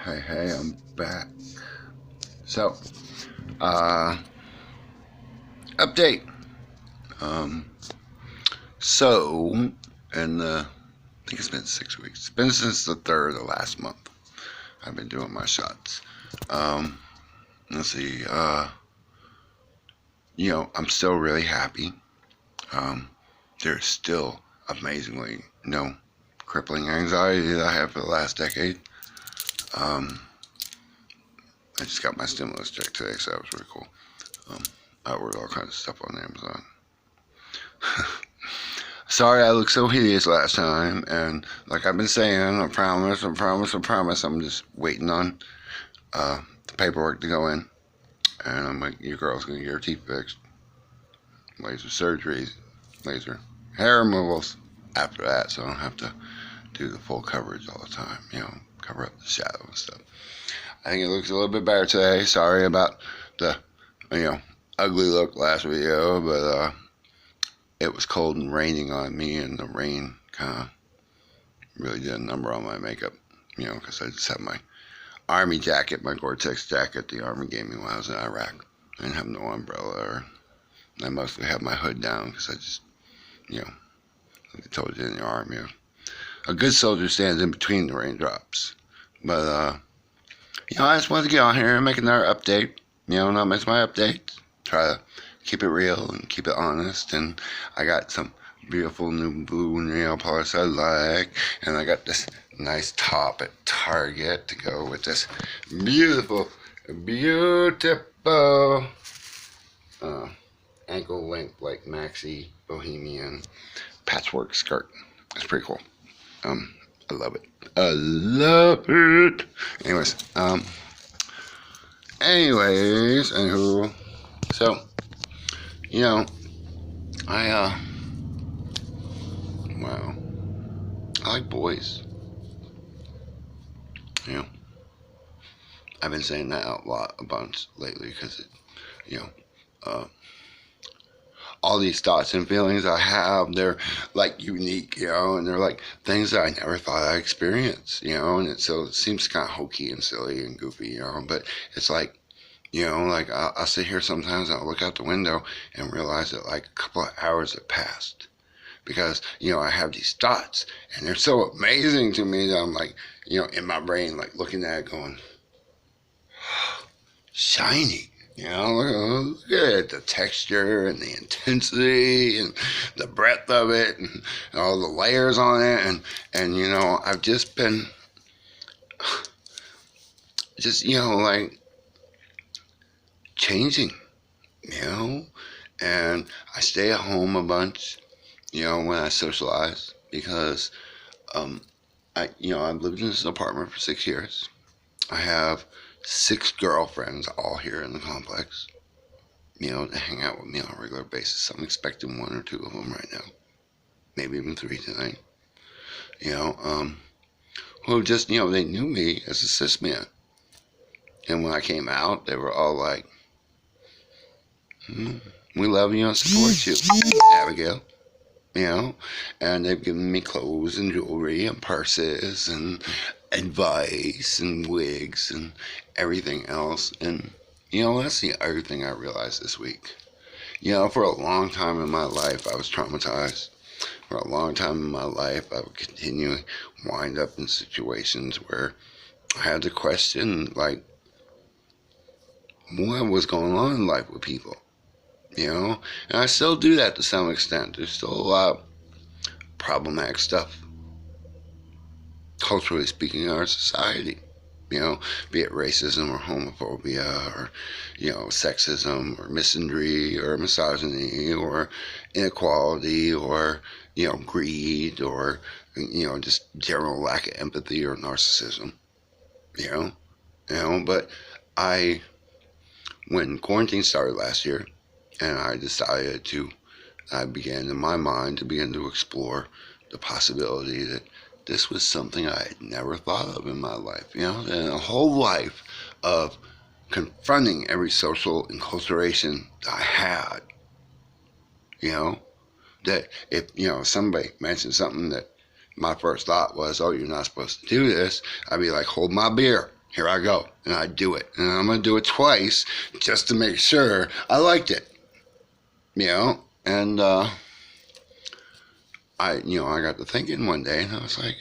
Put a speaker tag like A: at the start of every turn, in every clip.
A: Hey, I'm back. So, update. Um, so, in the, I think it's been 6 weeks. It's been since the 3rd of last month. I've been doing my shots. Let's see. I'm still really happy. There's still amazingly no crippling anxiety that I have for the last decade. I just got my stimulus check today, so that was really cool. I ordered all kinds of stuff on Amazon. Sorry I looked so hideous last time, and like I've been saying, I promise. I'm just waiting on the paperwork to go in, and I'm like, your girl's gonna get her teeth fixed, laser surgeries, laser hair removals after that, so I don't have to do the full coverage all the time, cover up the shadow and stuff. I think it looks a little bit better today. Sorry about the, ugly look last video, but it was cold and raining on me, and the rain kind of really did a number on my makeup, because I just have my army jacket, my Gore-Tex jacket the army gave me when I was in Iraq. I didn't have no umbrella, or I mostly have my hood down because I just, like I told you in the army, a good soldier stands in between the raindrops. But, I just wanted to get on here and make another update, not miss my updates, try to keep it real and keep it honest. And I got some beautiful new blue nail polish I like, and I got this nice top at Target to go with this beautiful ankle length like maxi bohemian patchwork skirt. It's pretty cool. I love it. I love it. Anywho, so, I like boys. I've been saying that out loud a bunch lately because all these thoughts and feelings I have, they're like unique, and they're like things that I never thought I'd experience, and so it seems kind of hokey and silly and goofy, but it's like, like I'll sit here sometimes and I'll look out the window and realize that like a couple of hours have passed because, I have these thoughts and they're so amazing to me that I'm like, in my brain, like looking at it going, shiny. Look at the texture and the intensity and the breadth of it and all the layers on it. And I've just been, like changing, and I stay at home a bunch, when I socialize because, I've lived in this apartment for 6 years. I have 6 girlfriends all here in the complex, to hang out with me on a regular basis. I'm expecting 1 or 2 of them right now, maybe even 3 tonight, who just, they knew me as a cis man. And when I came out, they were all like, we love you and support you, Abigail, and they've given me clothes and jewelry and purses and advice and wigs and everything else. And that's the other thing I realized this week. For a long time in my life I was traumatized. For a long time in my life I would continually wind up in situations where I had to question like what was going on in life with people, and I still do that to some extent. There's still a lot of problematic stuff, culturally speaking, in our society, be it racism or homophobia or, sexism or misandry or misogyny or inequality or, greed or, just general lack of empathy or narcissism, but when quarantine started last year and I began in my mind to begin to explore the possibility that this was something I had never thought of in my life, and a whole life of confronting every social enculturation that I had, that if, somebody mentioned something that my first thought was, oh, you're not supposed to do this, I'd be like, hold my beer, here I go. And I do it. And I'm going to do it twice just to make sure I liked it. You know? And I got to thinking one day, and I was like,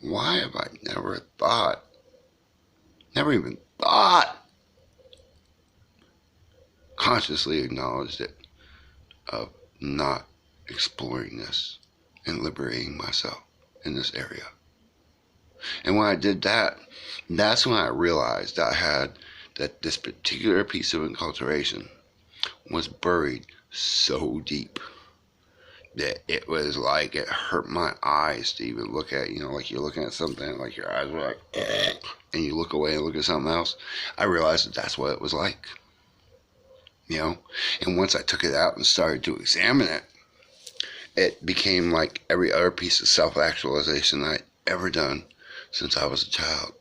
A: why have I never even thought, consciously acknowledged it, of not exploring this and liberating myself in this area? And when I did that, that's when I realized that this particular piece of enculturation was buried so deep that it was like it hurt my eyes to even look at. Like you're looking at something, like your eyes were like, and you look away and look at something else. I realized that that's what it was like. And once I took it out and started to examine it, it became like every other piece of self-actualization I'd ever done since I was a child.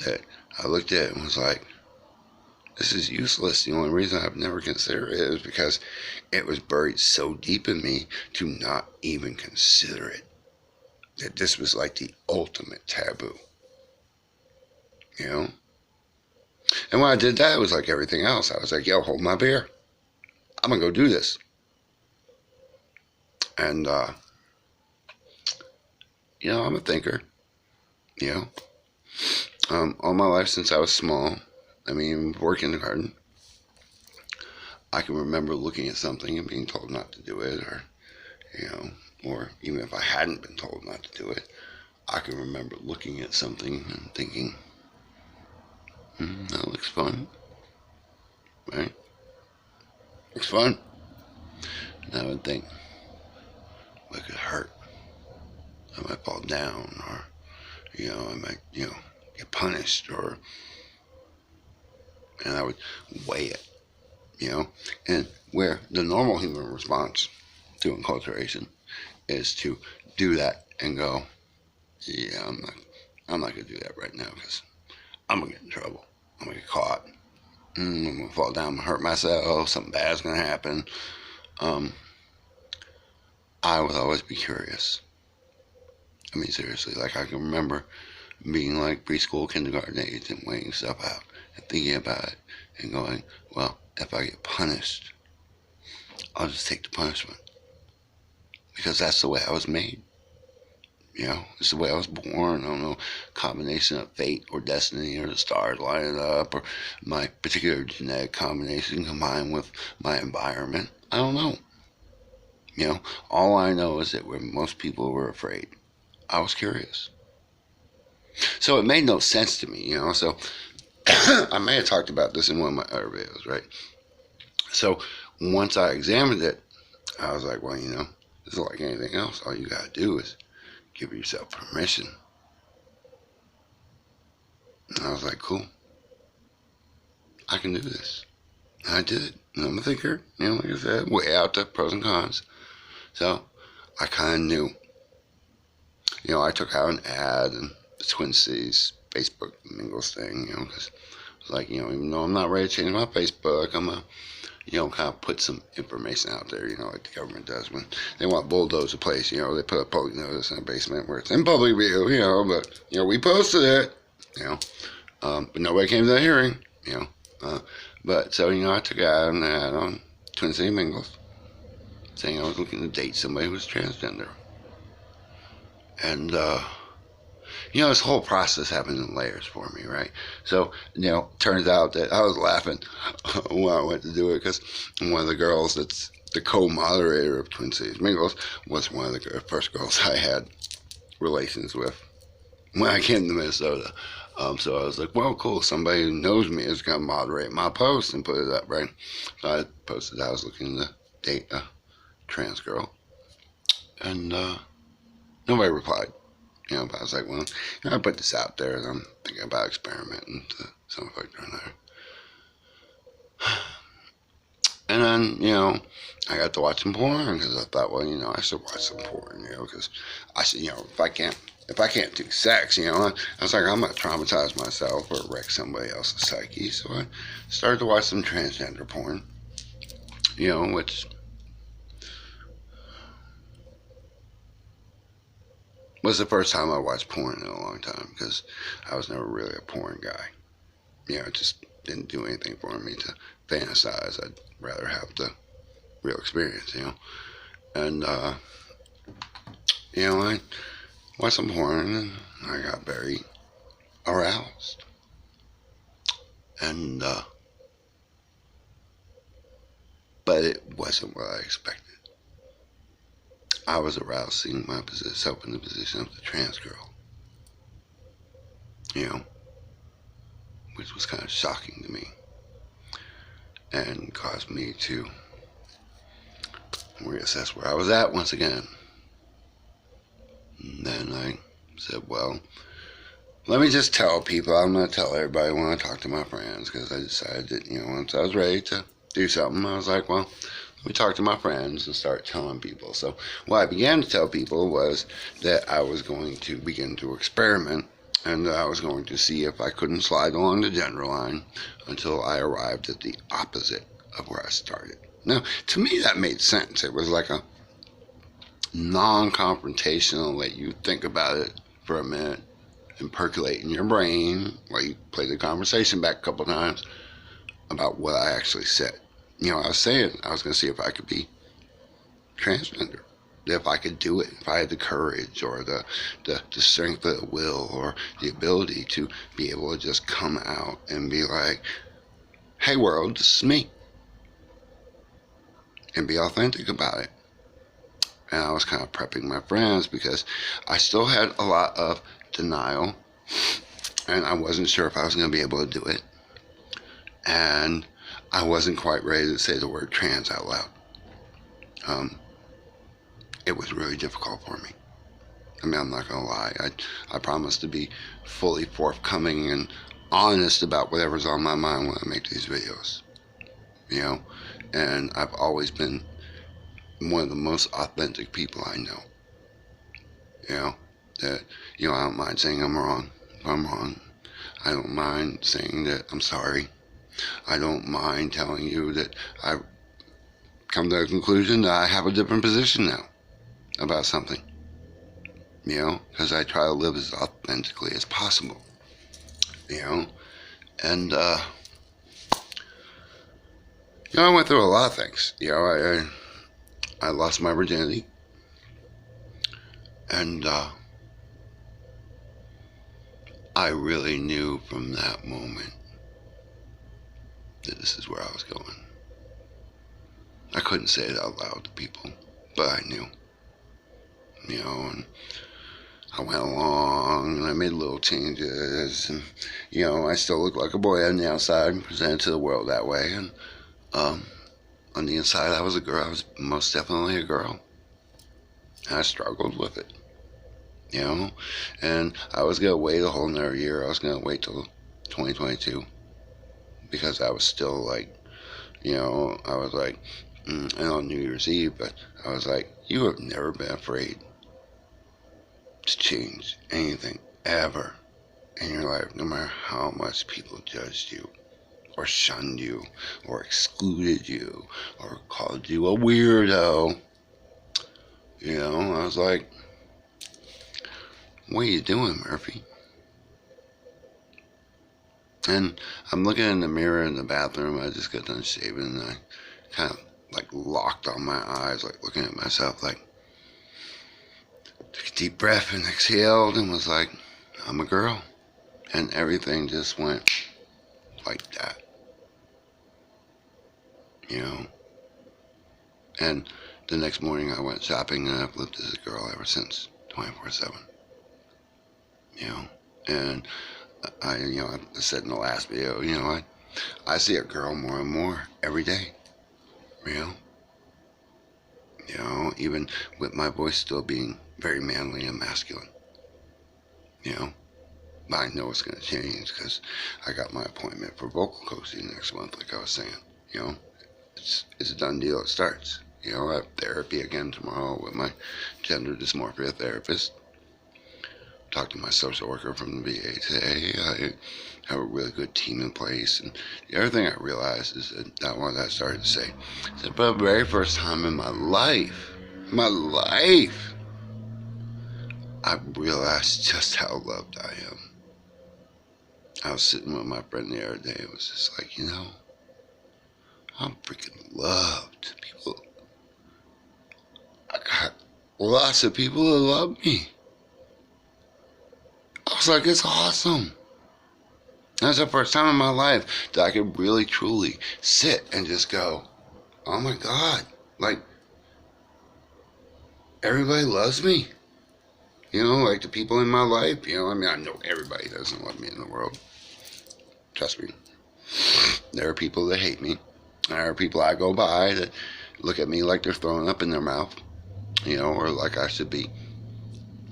A: That I looked at it and was like, this is useless. The only reason I've never considered it is because it was buried so deep in me to not even consider it. That this was like the ultimate taboo. And when I did that, it was like everything else. I was like, yo, hold my beer. I'm going to go do this. And, I'm a thinker. All my life since I was small, working in the garden, I can remember looking at something and being told not to do it, or even if I hadn't been told not to do it, I can remember looking at something and thinking, that looks fun, right? Looks fun. And I would think, it could hurt. I might fall down, or, I might, get punished, and I would weigh it, and where the normal human response to enculturation is to do that and go, yeah, I'm not gonna do that right now because I'm gonna get in trouble. I'm gonna get caught. I'm gonna fall down, I'm gonna hurt myself. Something bad's gonna happen. I would always be curious. Seriously, like I can remember being like preschool, kindergarten age and weighing stuff out and thinking about it and going, well, if I get punished, I'll just take the punishment. Because that's the way I was made. It's the way I was born. I don't know, combination of fate or destiny or the stars lining up or my particular genetic combination combined with my environment. I don't know. All I know is that where most people were afraid, I was curious. So it made no sense to me, so I may have talked about this in one of my other videos, right? So once I examined it, I was like, well, this is like anything else. All you gotta do is give yourself permission. And I was like, cool. I can do this. And I did it. And I'm a thinker, like I said, weigh out the pros and cons. So I kind of knew. I took out an ad in the Twin Cities Facebook mingles thing, because it's like, even though I'm not ready to change my Facebook, I'm going to, kind of put some information out there, like the government does when they want to bulldoze a place, they put a public notice in a basement where it's in public view, but, we posted it, but nobody came to that hearing, but so, I took out an ad on Twin City Mingles saying I was looking to date somebody who was transgender. And, this whole process happened in layers for me, right? So, turns out that I was laughing when I went to do it because one of the girls that's the co-moderator of Twin Cities Mingles was one of the first girls I had relations with when I came to Minnesota. So I was like, well, cool, somebody who knows me is going to moderate my post and put it up, right? So I posted I was looking to date a trans girl. And, nobody replied, but I was like, well, I put this out there and I'm thinking about experimenting to some effect or another. And then, I got to watch some porn because I thought, well, I should watch some porn, because I should, if I can't do sex, I was like, I'm going to traumatize myself or wreck somebody else's psyche. So I started to watch some transgender porn, which was the first time I watched porn in a long time, because I was never really a porn guy. It just didn't do anything for me to fantasize. I'd rather have the real experience, And, I watched some porn and I got very aroused. And, but it wasn't what I expected. I was aroused seeing myself in the position of the trans girl, which was kind of shocking to me and caused me to reassess where I was at once again. And then I said, well, let me just tell people. I'm going to tell everybody when I talk to my friends, because I decided that, once I was ready to do something, I was like, well, let me talk to my friends and start telling people. So what I began to tell people was that I was going to begin to experiment, and I was going to see if I couldn't slide along the gender line until I arrived at the opposite of where I started. Now, to me, that made sense. It was like a non-confrontational, let you think about it for a minute and percolate in your brain while you play the conversation back a couple times about what I actually said. I was saying I was going to see if I could be transgender, if I could do it, if I had the courage or the strength of the will or the ability to be able to just come out and be like, hey world, this is me, and be authentic about it. And I was kind of prepping my friends because I still had a lot of denial and I wasn't sure if I was going to be able to do it. And I wasn't quite ready to say the word trans out loud. It was really difficult for me. I mean, I'm not going to lie. I promised to be fully forthcoming and honest about whatever's on my mind when I make these videos. And I've always been one of the most authentic people I know. That, I don't mind saying I'm wrong if I'm wrong. I don't mind saying that I'm sorry. I don't mind telling you that I've come to the conclusion that I have a different position now about something. Because I try to live as authentically as possible. And, I went through a lot of things. I lost my virginity. And, I really knew from that moment that this is where I was going. I couldn't say it out loud to people, but I knew. And I went along and I made little changes, and, I still look like a boy on the outside, presented to the world that way, and, on the inside I was a girl. I was most definitely a girl. And I struggled with it. And I was going to wait a whole another year. I was going to wait till 2022 because I was still like, I was like, and on New Year's Eve, but I was like, you have never been afraid to change anything ever in your life, no matter how much people judged you or shunned you or excluded you or called you a weirdo. I was like, what are you doing, Murphy? And I'm looking in the mirror in the bathroom. I just got done shaving, and I kind of like locked on my eyes, like looking at myself, like took a deep breath and exhaled and was like, I'm a girl. And everything just went like that. And the next morning I went shopping, and I've lived as a girl ever since, 24/7. And I said in the last video, I see a girl more and more every day. Even with my voice still being very manly and masculine. But I know it's going to change because I got my appointment for vocal coaching next month, like I was saying. It's a done deal. It starts. I have therapy again tomorrow with my gender dysmorphia therapist. Talked to my social worker from the VA today. I have a really good team in place. And the other thing I realized is that what I started to say, is that for the very first time in my life, I realized just how loved I am. I was sitting with my friend the other day. It was just like, I'm freaking loved. People, I got lots of people that love me. I was like, it's awesome. That's the first time in my life that I could really, truly sit and just go, oh my God, like, everybody loves me. Like the people in my life, I mean, I know everybody doesn't love me in the world. Trust me. There are people that hate me. There are people I go by that look at me like they're throwing up in their mouth, or like I should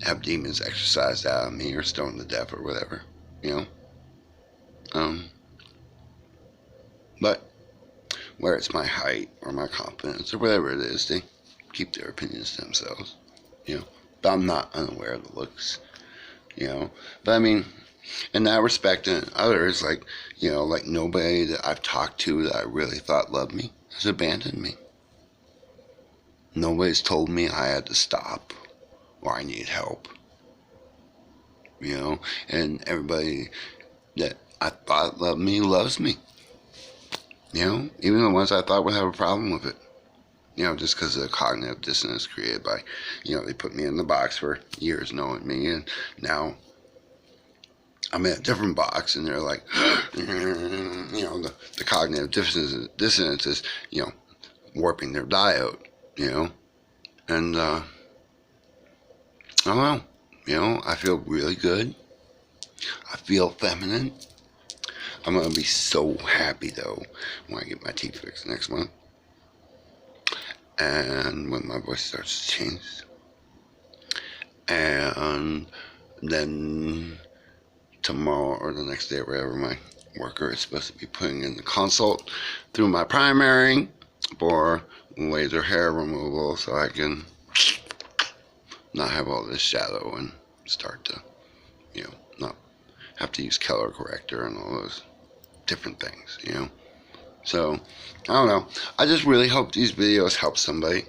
A: have demons exorcised out of me or stoned to death or whatever, But where it's my height or my confidence or whatever it is, they keep their opinions to themselves, But I'm not unaware of the looks, But I mean, in that respect, and others, like nobody that I've talked to that I really thought loved me has abandoned me. Nobody's told me I had to stop or I need help, And everybody that I thought loved me loves me, Even the ones I thought would have a problem with it. Just because of the cognitive dissonance created by, they put me in the box for years knowing me, and now I'm in a different box, and they're like, the cognitive dissonance is, warping their diode, and I don't know, I feel really good. I feel feminine. I'm gonna be so happy though when I get my teeth fixed next month. And when my voice starts to change. And then tomorrow or the next day or whatever, my worker is supposed to be putting in the consult through my primary for laser hair removal so I can not have all this shadow and start to, not have to use color corrector and all those different things, So, I don't know. I just really hope these videos help somebody.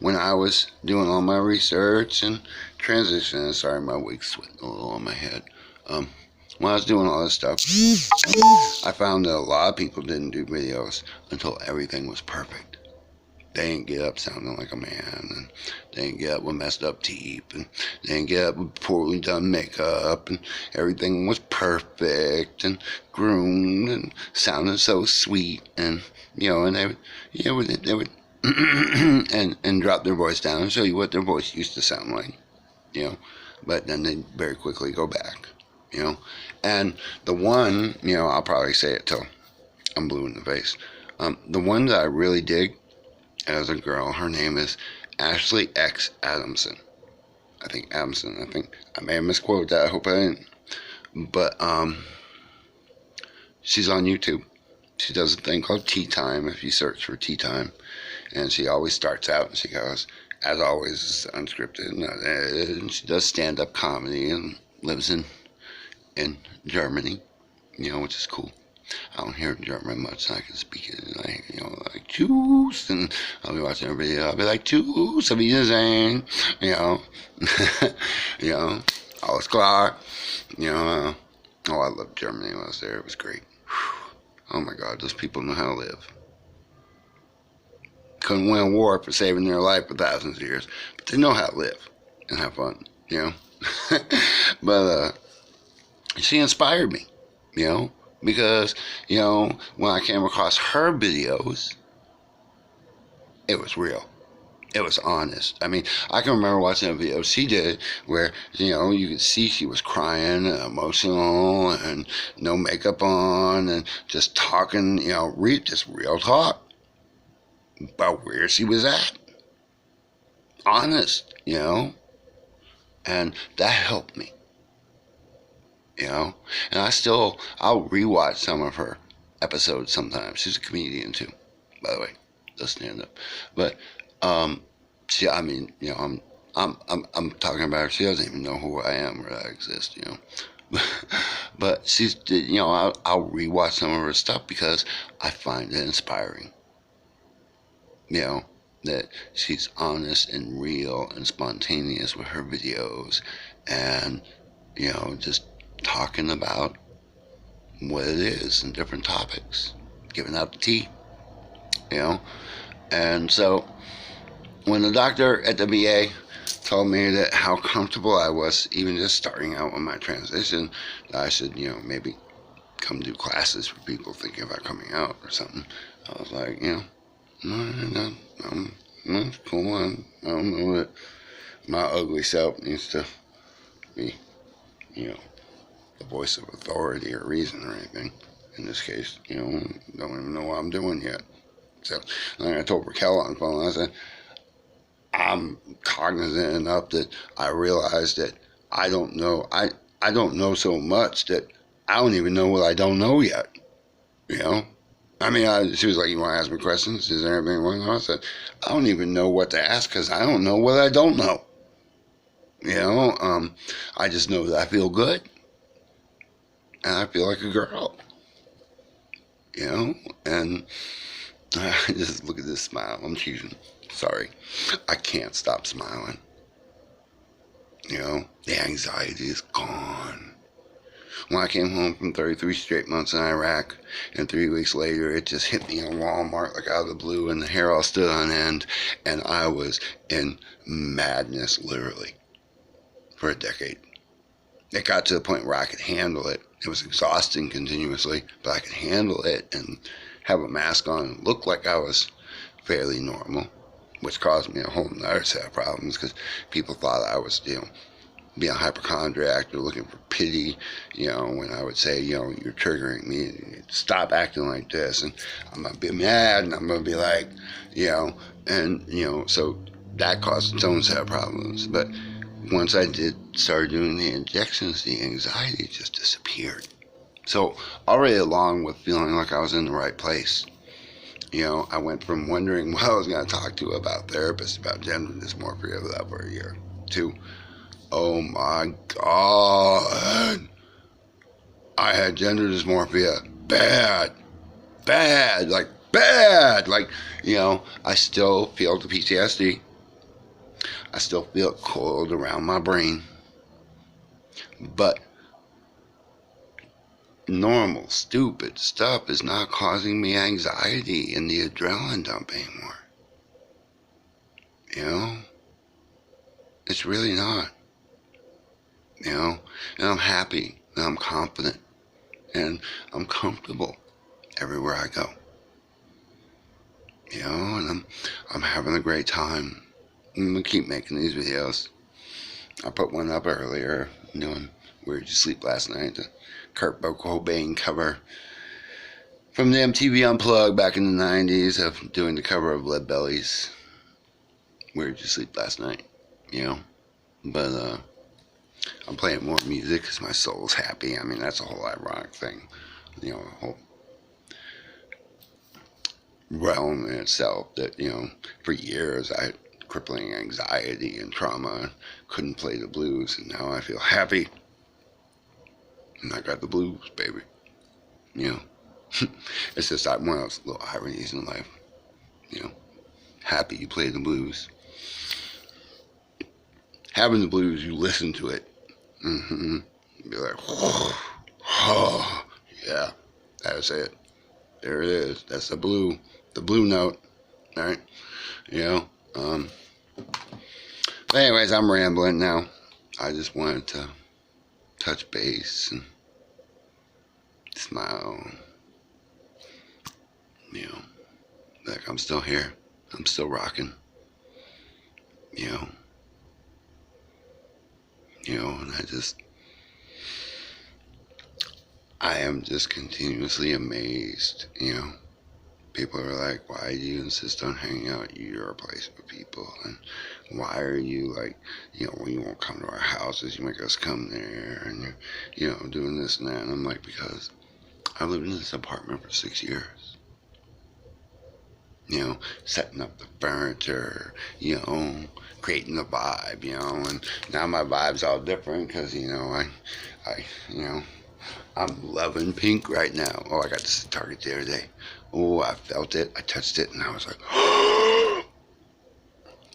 A: When I was doing all my research and transition, sorry, my wig's sweating a little on my head. When I was doing all this stuff, I found that a lot of people didn't do videos until everything was perfect. They didn't get up sounding like a man, and they didn't get up with messed up teeth, and they didn't get up with poorly done makeup, and everything was perfect and groomed and sounded so sweet, and and they would and drop their voice down and show you what their voice used to sound like, but then they very quickly go back, and the one, I'll probably say it till I'm blue in the face. The one that I really dig as a girl, her name is Ashley X Adamson. I think I may have misquoted that. I hope I didn't. But she's on YouTube. She does a thing called Tea Time. If you search for Tea Time, and she always starts out and she goes, as always, it's unscripted. And she does stand-up comedy and lives in Germany, which is cool. I don't hear German much, so I can speak it like Tschüss, and I'll be watching a video, I'll be like Tschüss, auf Wiedersehen, alles klar, oh, I loved Germany when I was there, it was great. Oh my God, those people know how to live. Couldn't win a war for saving their life for thousands of years, but they know how to live and have fun, But she inspired me, because, when I came across her videos, it was real. It was honest. I mean, I can remember watching a video she did where, you could see she was crying and emotional and no makeup on and just talking, just real talk about where she was at. Honest, and that helped me. And I'll rewatch some of her episodes sometimes. She's a comedian too, by the way, does stand up. But I'm talking about her. She doesn't even know who I am or that I exist, But she's, I'll rewatch some of her stuff because I find it inspiring, that she's honest and real and spontaneous with her videos, and just talking about what it is and different topics, giving out the tea, and so when the doctor at the VA told me that how comfortable I was even just starting out with my transition, that I should maybe come do classes for people thinking about coming out or something, I was like, no, cool on. I don't know that my ugly self needs to be, the voice of authority or reason or anything. In this case, don't even know what I'm doing yet. So, like I told Raquel on the phone, I said, I'm cognizant enough that I realize that I don't know. I don't know so much that I don't even know what I don't know yet. I mean, she was like, you want to ask me questions? Is there anything you want to know? I said, I don't even know what to ask because I don't know what I don't know. I just know that I feel good. And I feel like a girl. And just look at this smile. I'm cheating. Sorry. I can't stop smiling. The anxiety is gone. When I came home from 33 straight months in Iraq, and 3 weeks later, it just hit me in Walmart like out of the blue, and the hair all stood on end, and I was in madness, literally, for a decade. It got to the point where I could handle it. It was exhausting continuously, but I could handle it and have a mask on and look like I was fairly normal, which caused me a whole other set of problems because people thought I was, being a hypochondriac or looking for pity, when I would say, you're triggering me, stop acting like this, and I'm going to be mad, and I'm going to be like, so that caused its own set of problems. But once I started doing the injections, the anxiety just disappeared. So already along with feeling like I was in the right place, I went from wondering what I was going to talk to about therapists about gender dysmorphia for a year to, oh my God, I had gender dysmorphia. Bad. Like, bad. Like, I still feel the PTSD. I still feel cold around my brain. But normal, stupid stuff is not causing me anxiety and the adrenaline dump anymore. It's really not. And I'm happy, and I'm confident, and I'm comfortable everywhere I go. And I'm having a great time. I'm gonna keep making these videos. I put one up earlier, doing Where Did You Sleep Last Night, the Kurt Cobain cover from the MTV Unplugged back in the 90s of doing the cover of Lead Belly's Where Did You Sleep Last Night, But, I'm playing more music because my soul's happy. I mean, that's a whole ironic thing, a whole realm in itself that, for years I had crippling anxiety and trauma and couldn't play the blues, and now I feel happy. And I got the blues, baby. It's just like one of those little ironies in life. Happy you play the blues. Having the blues, you listen to it. Be like, oh, yeah, that's it. There it is. That's the blue note, right? But anyways, I'm rambling now. I just wanted to touch base and smile. Like I'm still here. I'm still rocking. And I am just continuously amazed, People are like, why do you insist on hanging out at your place with people? And why are you like, when you won't come to our houses, you make us come there, and you're, doing this and that. And I'm like, because I lived in this apartment for 6 years. Setting up the furniture, creating the vibe, and now my vibe's all different because, I'm loving pink right now. Oh, I got this at Target the other day. Oh, I felt it, I touched it, and I was like,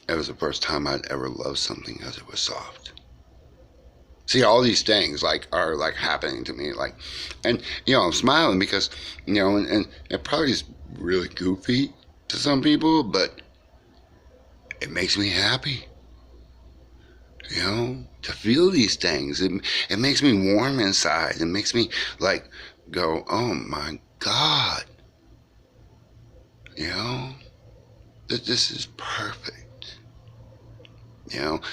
A: It was the first time I'd ever loved something because it was soft. See, all these things like are like happening to me, like, and I'm smiling because and it probably is really goofy to some people, but it makes me happy. To feel these things, it makes me warm inside. It makes me like go, oh my God, this is perfect.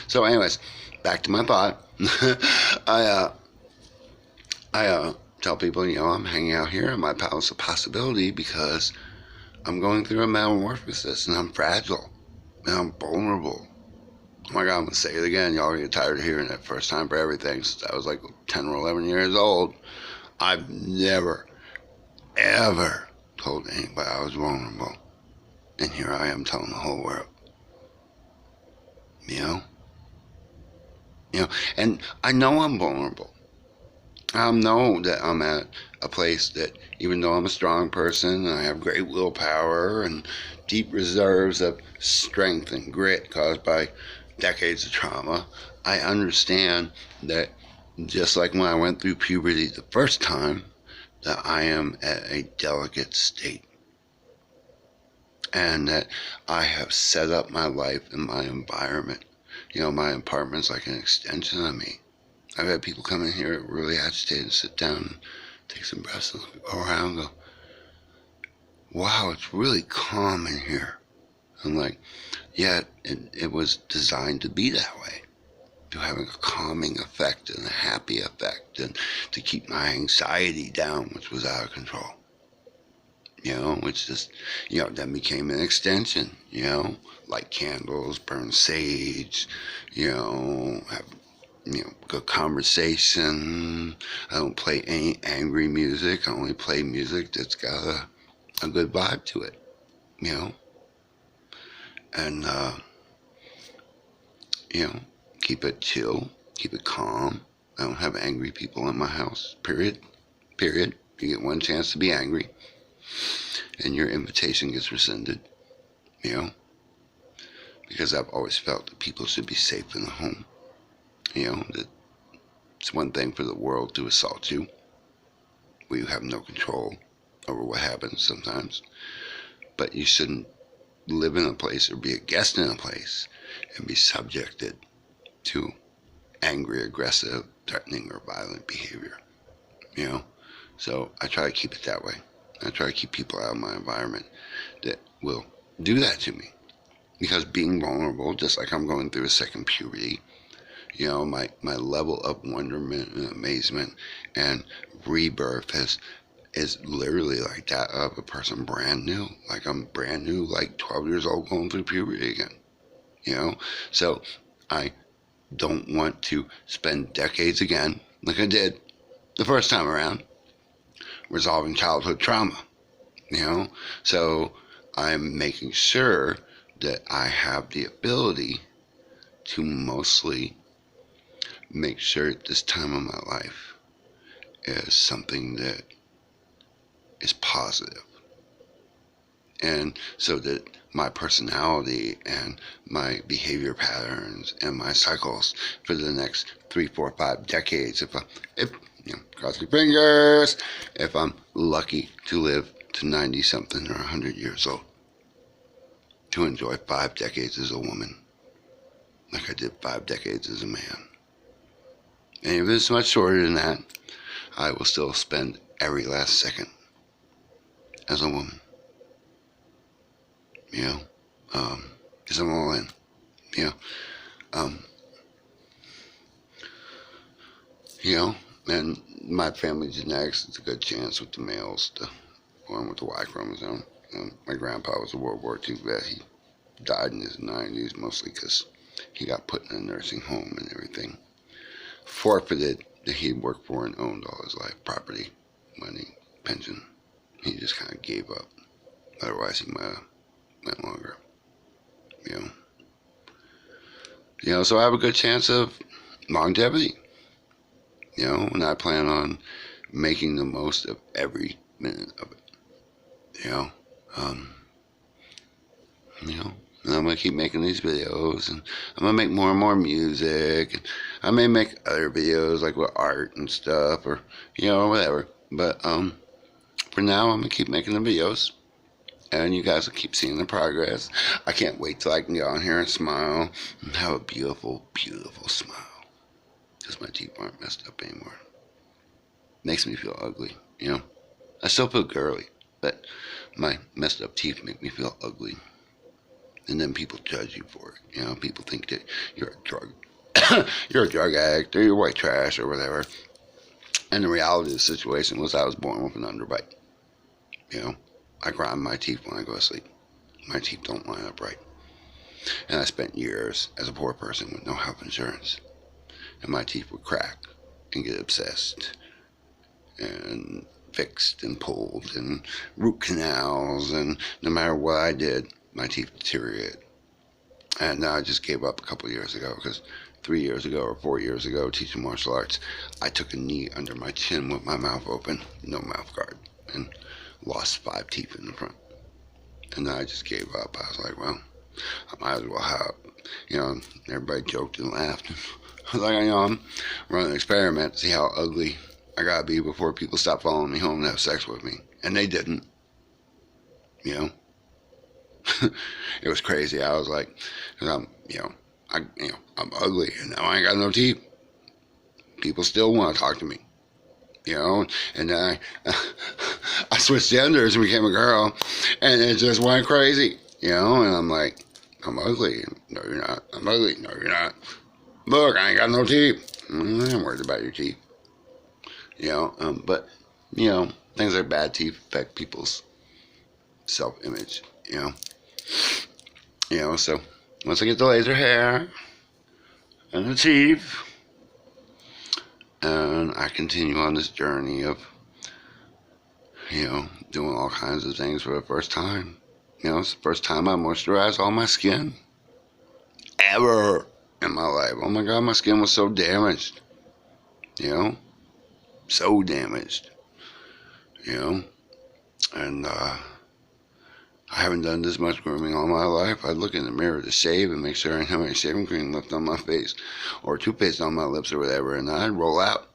A: So, anyways, back to my thought. I tell people, I'm hanging out here in my palace of possibility because I'm going through a metamorphosis and I'm fragile and I'm vulnerable. Oh my God, I'm gonna say it again. Y'all get tired of hearing it. First time for everything since I was like 10 or 11 years old. I've never, ever told anybody I was vulnerable. And here I am telling the whole world. And I know I'm vulnerable. I know that I'm at a place that even though I'm a strong person and I have great willpower and deep reserves of strength and grit caused by decades of trauma, I understand that just like when I went through puberty the first time, that I am at a delicate state. And that I have set up my life and my environment. My apartment's like an extension of me. I've had people come in here really agitated and sit down and take some breaths and look around and go, wow, it's really calm in here. I'm like, yeah, it was designed to be that way. To have a calming effect and a happy effect and to keep my anxiety down, which was out of control. Which just, then became an extension, light candles, burn sage, have, good conversation. I don't play any angry music. I only play music that's got a good vibe to it, and, keep it chill, keep it calm. I don't have angry people in my house, period. You get one chance to be angry and your invitation gets rescinded, because I've always felt that people should be safe in the home. That it's one thing for the world to assault you, where you have no control over what happens sometimes, but you shouldn't live in a place or be a guest in a place and be subjected to angry, aggressive, threatening, or violent behavior. So I try to keep it that way. I try to keep people out of my environment that will do that to me. Because being vulnerable, just like I'm going through a second puberty, my level of wonderment and amazement and rebirth is literally like that of a person brand new. Like I'm brand new, like 12 years old going through puberty again. So I don't want to spend decades again, like I did the first time around, resolving childhood trauma, So I'm making sure that I have the ability to mostly make sure this time of my life is something that is positive. And so that my personality and my behavior patterns and my cycles for the next 3, 4, 5 decades, if cross your fingers, if I'm lucky to live to 90 something or 100 years old, to enjoy 5 decades as a woman, like I did 5 decades as a man. And if it's much shorter than that, I will still spend every last second as a woman. Because I'm all in. And my family genetics, it's a good chance with the males to go in with the Y chromosome. My grandpa was a World War II vet. He died in his 90s, mostly because he got put in a nursing home and everything. Forfeited that he worked for and owned all his life, property, money, pension. He just kind of gave up. Otherwise, he might have went longer. So I have a good chance of longevity. And I plan on making the most of every minute of it. And I'm going to keep making these videos, and I'm going to make more and more music, and I may make other videos like with art and stuff, or, you know, whatever. But, for now, I'm going to keep making the videos, and you guys will keep seeing the progress. I can't wait till I can get on here and smile, and have a beautiful, beautiful smile. Because my teeth aren't messed up anymore. Makes me feel ugly, you know. I still feel girly, but my messed up teeth make me feel ugly. And then people judge you for it. You know, people think that you're a drug, you're a drug addict, or you're white trash, or whatever. And the reality of the situation was I was born with an underbite. You know, I grind my teeth when I go to sleep. My teeth don't line up right. And I spent years as a poor person with no health insurance. And my teeth would crack and get obsessed and fixed and pulled and root canals, and no matter what I did, my teeth deteriorated. And I just gave up a couple of years ago, because 3 years ago or 4 years ago, teaching martial arts, I took a knee under my chin with my mouth open, no mouth guard, and lost 5 teeth in the front. And then I just gave up. I was like, well, I might as well have, you know, everybody joked and laughed. I was like, you know, I'm running an experiment to see how ugly I gotta be before people stop following me home and have sex with me. And they didn't, you know. It was crazy. I was like, cause I'm ugly, and now I ain't got no teeth. People still want to talk to me, you know. And then I switched genders and became a girl, and it just went crazy, you know. And I'm like, I'm ugly. No, you're not. I'm ugly. No, you're not. Look, I ain't got no teeth. I'm worried about your teeth, you know. But you know, things like bad teeth affect people's self-image, you know. You know, so once I get the laser hair and the teeth, and I continue on this journey of, you know, doing all kinds of things for the first time. You know, it's the first time I moisturized all my skin ever in my life. Oh my God, my skin was so damaged. You know, so damaged. You know, and I haven't done this much grooming all my life. I'd look in the mirror to shave and make sure I didn't have any shaving cream left on my face or toothpaste on my lips or whatever, and then I'd roll out.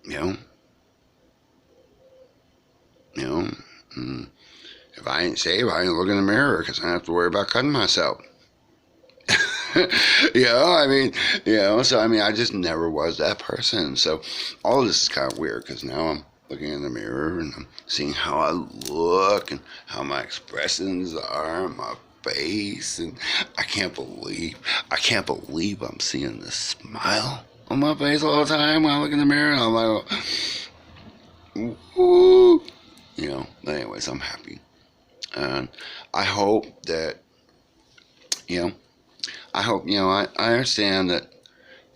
A: You know? You know? And if I ain't shave, I ain't look in the mirror because I don't have to worry about cutting myself. You know, I mean, you know, so I mean, I just never was that person. So all of this is kind of weird because now I'm looking in the mirror and I'm seeing how I look and how my expressions are on my face, and I can't believe I'm seeing this smile on my face all the time when I look in the mirror, and I'm like, ooh, you know. But anyways, I'm happy, and I hope that, you know, I understand that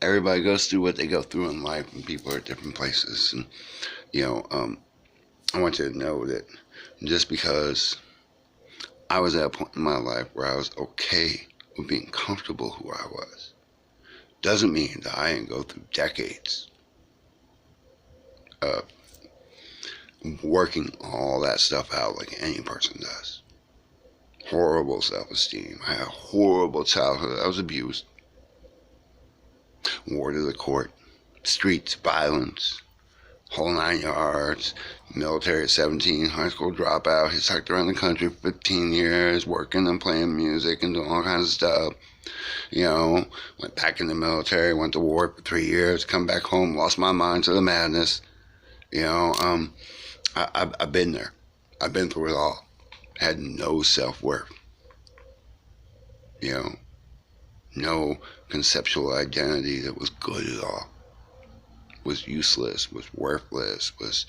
A: everybody goes through what they go through in life, and people are at different places, and you know, I want you to know that just because I was at a point in my life where I was okay with being comfortable who I was, doesn't mean that I didn't go through decades of working all that stuff out like any person does. Horrible self-esteem. I had a horrible childhood. I was abused. War to the court. Streets, violence. Whole 9 yards. Military at 17. High school dropout. Hitchhiked around the country for 15 years. Working and playing music and doing all kinds of stuff. You know, went back in the military. Went to war for 3 years. Come back home. Lost my mind to the madness. You know, I've been there. I've been through it all. Had no self-worth. You know, no conceptual identity that was good at all. Was useless, was worthless, was,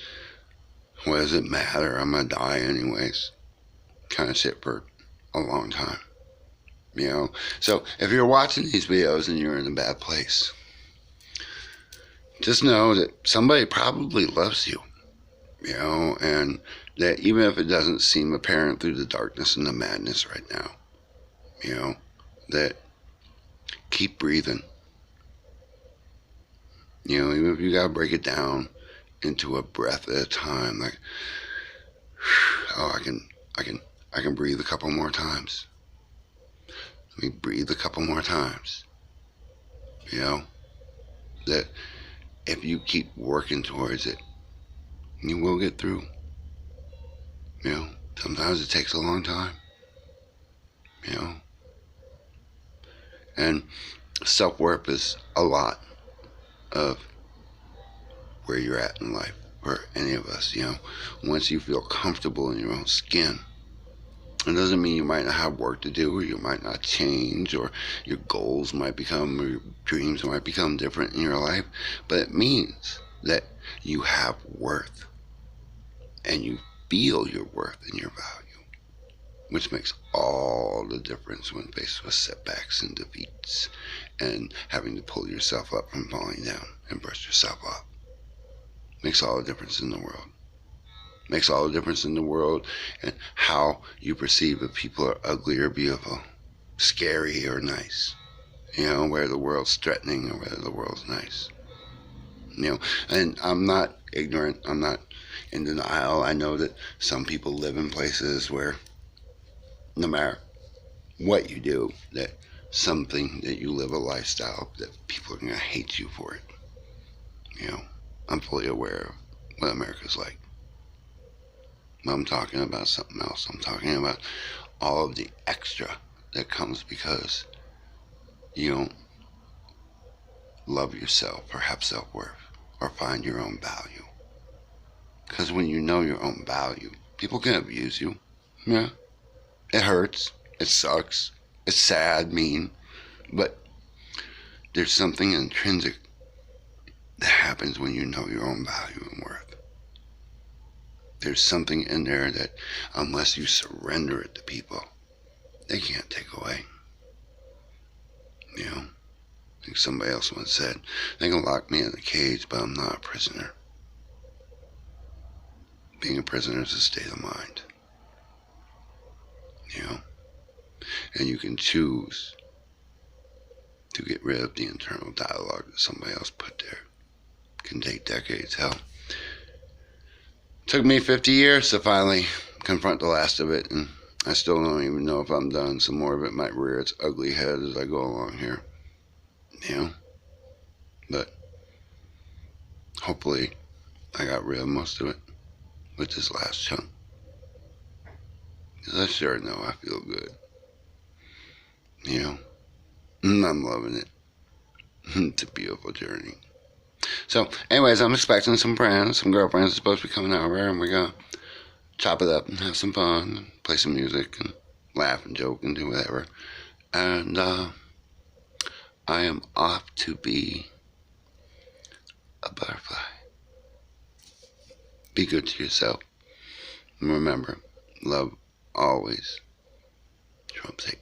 A: what does it matter? I'm gonna die anyways. Kind of shit for a long time. You know, so if you're watching these videos and you're in a bad place, just know that somebody probably loves you. You know, and that even if it doesn't seem apparent through the darkness and the madness right now, you know, that keep breathing. You know, even if you gotta break it down into a breath at a time, like, oh, I I can breathe a couple more times. Let me breathe a couple more times. You know, that if you keep working towards it, you will get through. You know, sometimes it takes a long time. You know, and self-worth is a lot of where you're at in life for any of us. You know, once you feel comfortable in your own skin, it doesn't mean you might not have work to do, or you might not change, or your goals might become, or your dreams might become different in your life, but it means that you have worth, and you feel your worth and your value, which makes all the difference when faced with setbacks and defeats and having to pull yourself up from falling down and brush yourself up. Makes all the difference in the world. Makes all the difference in the world and how you perceive if people are ugly or beautiful, scary or nice. You know, whether the world's threatening or whether the world's nice. You know, and I'm not ignorant. I'm not in denial. I know that some people live in places where no matter what you do, that something that you live a lifestyle that people are going to hate you for it. You know, I'm fully aware of what America's like. I'm talking about something else. I'm talking about all of the extra that comes because you don't love yourself or have self-worth or find your own value. Because when you know your own value, people can abuse you. Yeah, it hurts. It sucks. It's sad, mean. But there's something intrinsic that happens when you know your own value and worth. There's something in there that unless you surrender it to people, they can't take away. You know, like somebody else once said, they can lock me in a cage, but I'm not a prisoner. Being a prisoner is a state of mind. You know, and you can choose to get rid of the internal dialogue that somebody else put there. It can take decades, hell. It took me 50 years to finally confront the last of it, and I still don't even know if I'm done. Some more of it might rear its ugly head as I go along here. You know? But hopefully I got rid of most of it with this last chunk. Because I sure know I feel good. You know? And I'm loving it. It's a beautiful journey. So, anyways, I'm expecting some friends, some girlfriends are supposed to be coming over, and we're going to chop it up and have some fun, and play some music, and laugh and joke and do whatever. And I am off to be a butterfly. Be good to yourself. And remember, love always trumps hate.